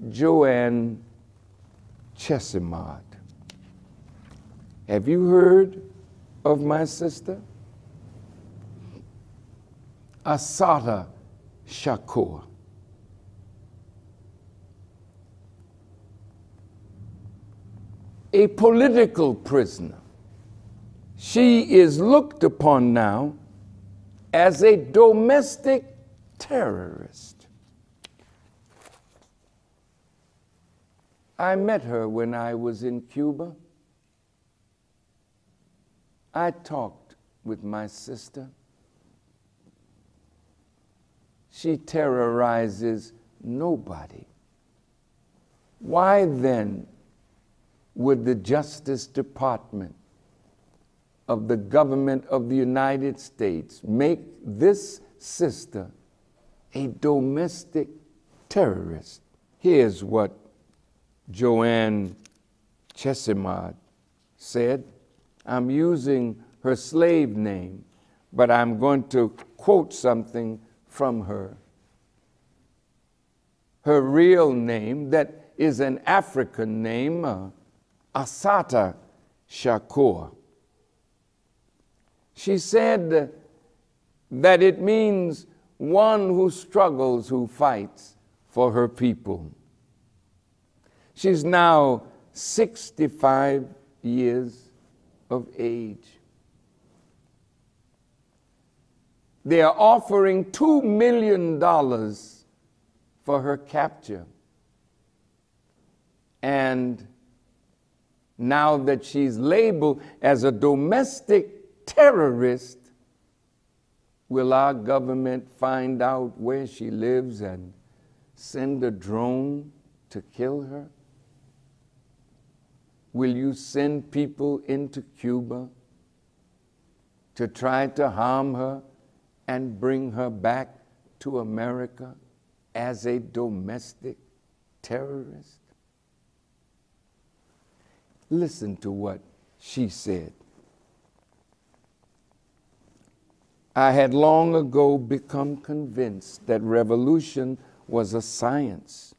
Joanne Chesimard. Have you heard of my sister? Assata Shakur. A political prisoner. She is looked upon now as a domestic terrorist. I met her when I was in Cuba. I talked with my sister. She terrorizes nobody. Why then would the Justice Department of the government of the United States make this sister a domestic terrorist? Here's what Joanne Chesimard said. I'm using her slave name, but I'm going to quote something from her. Her real name, that is an African name, Assata Shakur. She said that it means one who struggles, who fights for her people. She's now 65 years of age. They are offering $2 million for her capture. And now that she's labeled as a domestic terrorist, will our government find out where she lives and send a drone to kill her? Will you send people into Cuba to try to harm her and bring her back to America as a domestic terrorist? Listen to what she said. I had long ago become convinced that revolution was a science.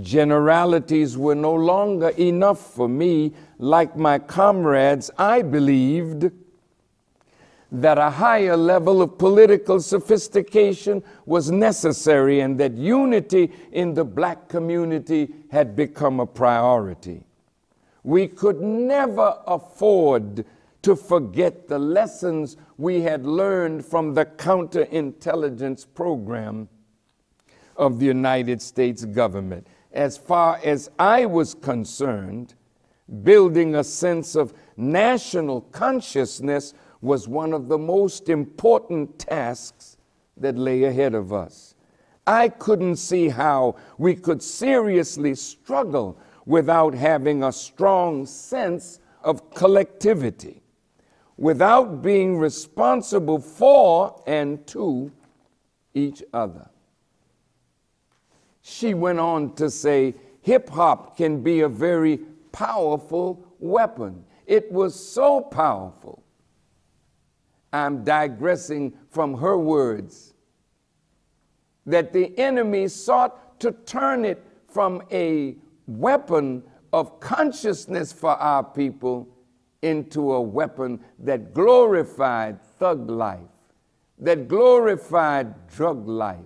Generalities were no longer enough for me. Like my comrades, I believed that a higher level of political sophistication was necessary and that unity in the black community had become a priority. We could never afford to forget the lessons we had learned from the counterintelligence program of the United States government. As far as I was concerned, building a sense of national consciousness was one of the most important tasks that lay ahead of us. I couldn't see how we could seriously struggle without having a strong sense of collectivity, without being responsible for and to each other. She went on to say, hip-hop can be a very powerful weapon. It was so powerful. I'm digressing from her words, that the enemy sought to turn it from a weapon of consciousness for our people into a weapon that glorified thug life, that glorified drug life,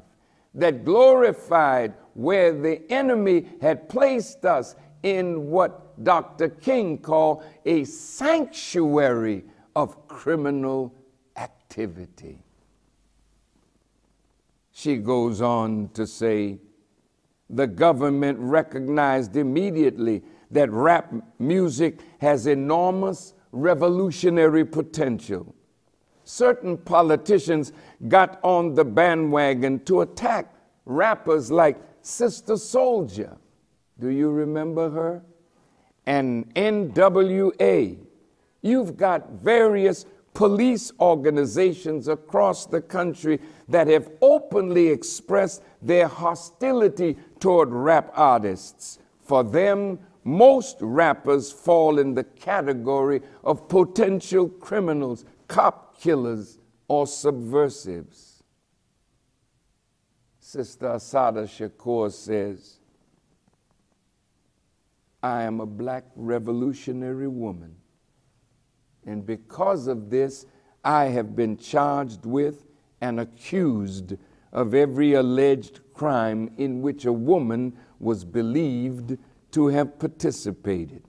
that glorified where the enemy had placed us in what Dr. King called a sanctuary of criminal activity. She goes on to say, the government recognized immediately that rap music has enormous revolutionary potential. Certain politicians got on the bandwagon to attack rappers like Sister Souljah. Do you remember her? And NWA. You've got various police organizations across the country that have openly expressed their hostility toward rap artists. For them, most rappers fall in the category of potential criminals, cop killers, or subversives. Sister Assata Shakur says, I am a black revolutionary woman. And because of this, I have been charged with and accused of every alleged crime in which a woman was believed to have participated.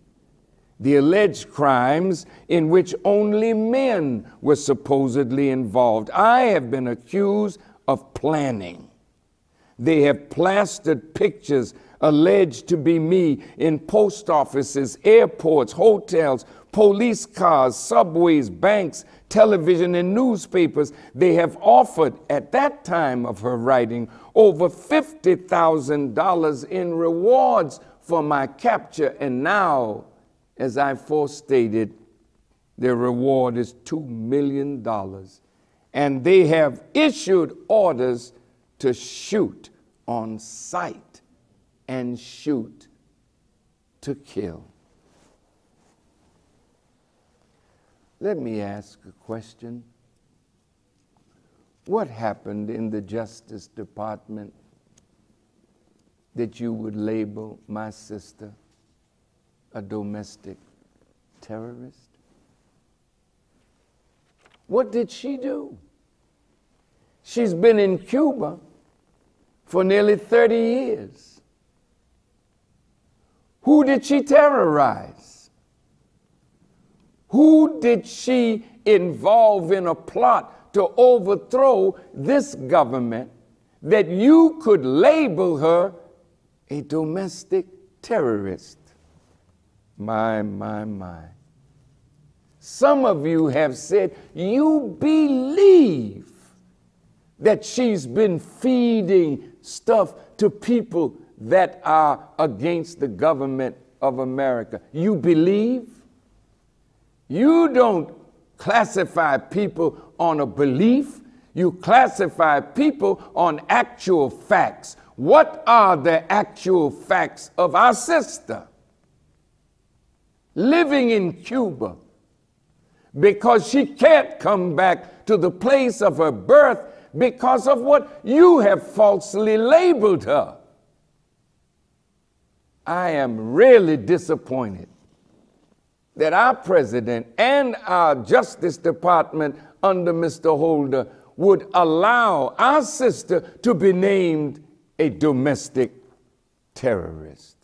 The alleged crimes in which only men were supposedly involved. I have been accused of planning. They have plastered pictures alleged to be me in post offices, airports, hotels, police cars, subways, banks, television, and newspapers. They have offered, at that time of her writing, over $50,000 in rewards for my capture. And now, as I forestated, their reward is $2 million. And they have issued orders to shoot on sight and shoot to kill. Let me ask a question. What happened in the Justice Department that you would label my sister a domestic terrorist? What did she do? She's been in Cuba for nearly 30 years. Who did she terrorize? Who did she involve in a plot to overthrow this government that you could label her a domestic terrorist? My. Some of you have said you believe that she's been feeding stuff to people that are against the government of America. You believe? You don't classify people on a belief. You classify people on actual facts. What are the actual facts of our sister living in Cuba because she can't come back to the place of her birth because of what you have falsely labeled her? I am really disappointed that our president and our Justice Department under Mr. Holder would allow our sister to be named a domestic terrorist.